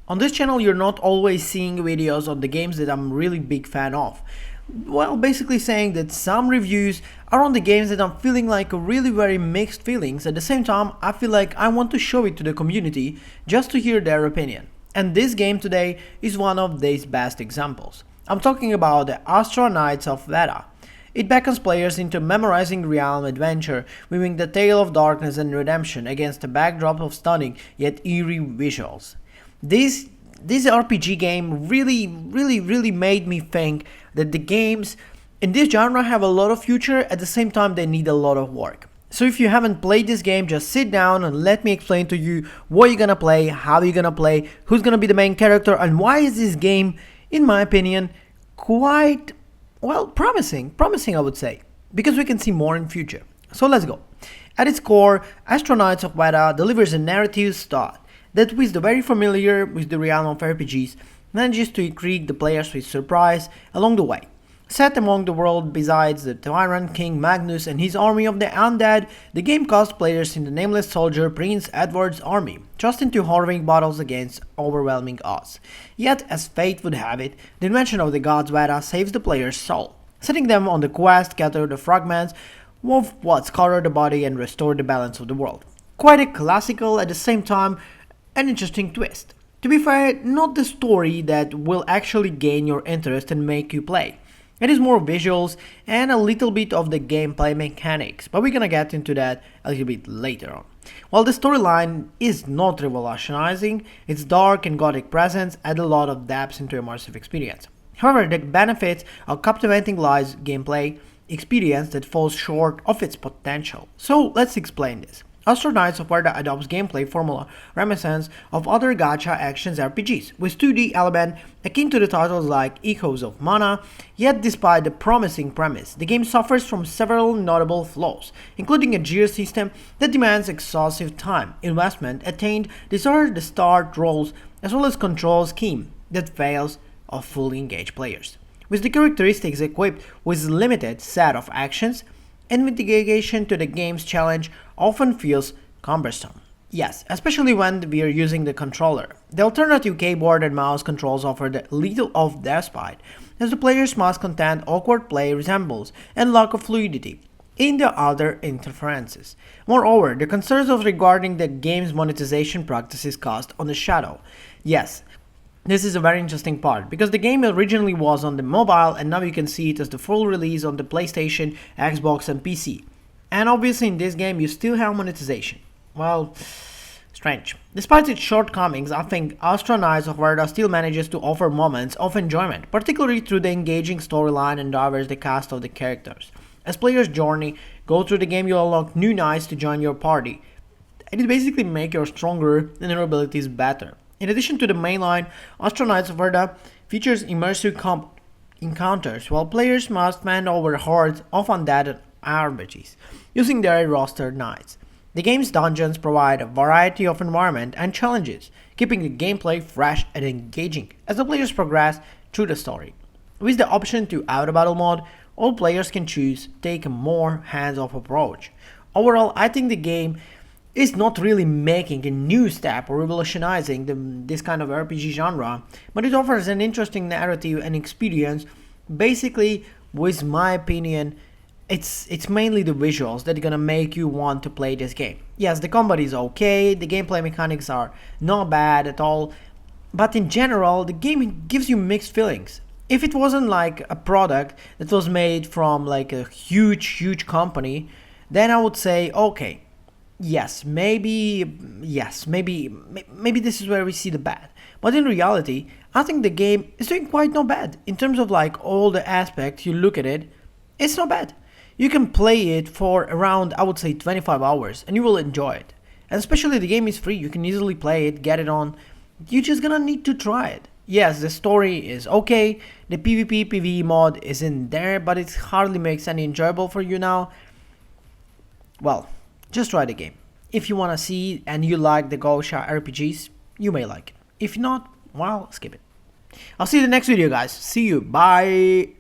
On this channel, you're not always seeing videos on the games that I'm really big fan of. Well, basically saying that some reviews are on the games that I'm feeling like really very mixed feelings. At the same time, I feel like I want to show it to the community just to hear their opinion. And this game today is one of these best examples. I'm talking about the Astr Knights of Veda. It beckons players into memorizing realm adventure, weaving the tale of darkness and redemption against a backdrop of stunning yet eerie visuals. This RPG game really made me think that the games in this genre have a lot of future. At the same time, they need a lot of work. So if you haven't played this game, just sit down and let me explain to you what you're gonna play, how you're gonna play, who's gonna be the main character, and why is this game, in my opinion, quite, well, promising I would say, because we can see more in future. So let's go. At its core, Astr Knights of Veda delivers a narrative start that, with the very familiar with the realm of RPGs, manages to intrigue the players with surprise along the way. Set among the world besides the tyrant King Magnus and his army of the undead, the game casts players in the nameless soldier Prince Edward's army, thrust into harrowing battles against overwhelming odds. Yet, as fate would have it, the invention of the gods Veda saves the player's soul, setting them on the quest to gather the fragments of what scattered the body and restore the balance of the world. Quite a classical, at the same time an interesting twist. To be fair, not the story that will actually gain your interest and make you play. It is more visuals and a little bit of the gameplay mechanics, but we're gonna get into that a little bit later on. While the storyline is not revolutionizing, its dark and gothic presence add a lot of depth into immersive experience. However, the benefits of captivating live gameplay experience that falls short of its potential. So let's explain this. Astr Knights of Veda adopts gameplay formula reminiscent of other gacha actions RPGs, with 2D element akin to the titles like Echoes of Mana, yet despite the promising premise, the game suffers from several notable flaws, including a gear system that demands excessive time, investment attained, desired start rolls, as well as control scheme that fails of fully engaged players. With the characteristics equipped with limited set of actions, and mitigation to the game's challenge often feels cumbersome. Yes, especially when we are using the controller. The alternative keyboard and mouse controls offer the little of despite, as the players must contend awkward play resembles and lack of fluidity in the other interferences. Moreover, the concerns of regarding the game's monetization practices cast on the shadow. Yes, this is a very interesting part, because the game originally was on the mobile and now you can see it as the full release on the PlayStation, Xbox and PC. And obviously in this game you still have monetization. Well, strange. Despite its shortcomings, I think Astr Knights of Veda still manages to offer moments of enjoyment, particularly through the engaging storyline and the cast of the characters. As players journey, go through the game, you unlock new knights to join your party, and it basically makes you stronger and your abilities better. In addition to the mainline, Astr Knights of Veda features immersive encounters, while players must fend over hordes of undead RPGs, using their rostered knights. The game's dungeons provide a variety of environment and challenges, keeping the gameplay fresh and engaging as the players progress through the story. With the option to auto-battle mode, all players can choose to take a more hands-off approach. Overall, I think the game is not really making a new step or revolutionizing this kind of RPG genre, but it offers an interesting narrative and experience. Basically, with my opinion, it's mainly the visuals that are gonna make you want to play this game. Yes, the combat is okay, the gameplay mechanics are not bad at all, but in general, the game gives you mixed feelings. If it wasn't like a product that was made from like a huge company, then I would say, okay, maybe this is where we see the bad. But in reality, I think the game is doing quite not bad. In terms of like all the aspects you look at it, it's not bad. You can play it for around, I would say, 25 hours and you will enjoy it. And especially the game is free, you can easily play it, get it on. You're just gonna need to try it. Yes, the story is okay, the PvP PvE mod is in there, but it hardly makes any enjoyable for you now. Well, just try the game. If you wanna see and you like the gacha RPGs, you may like it. If not, well, skip it. I'll see you in the next video, guys. See you. Bye.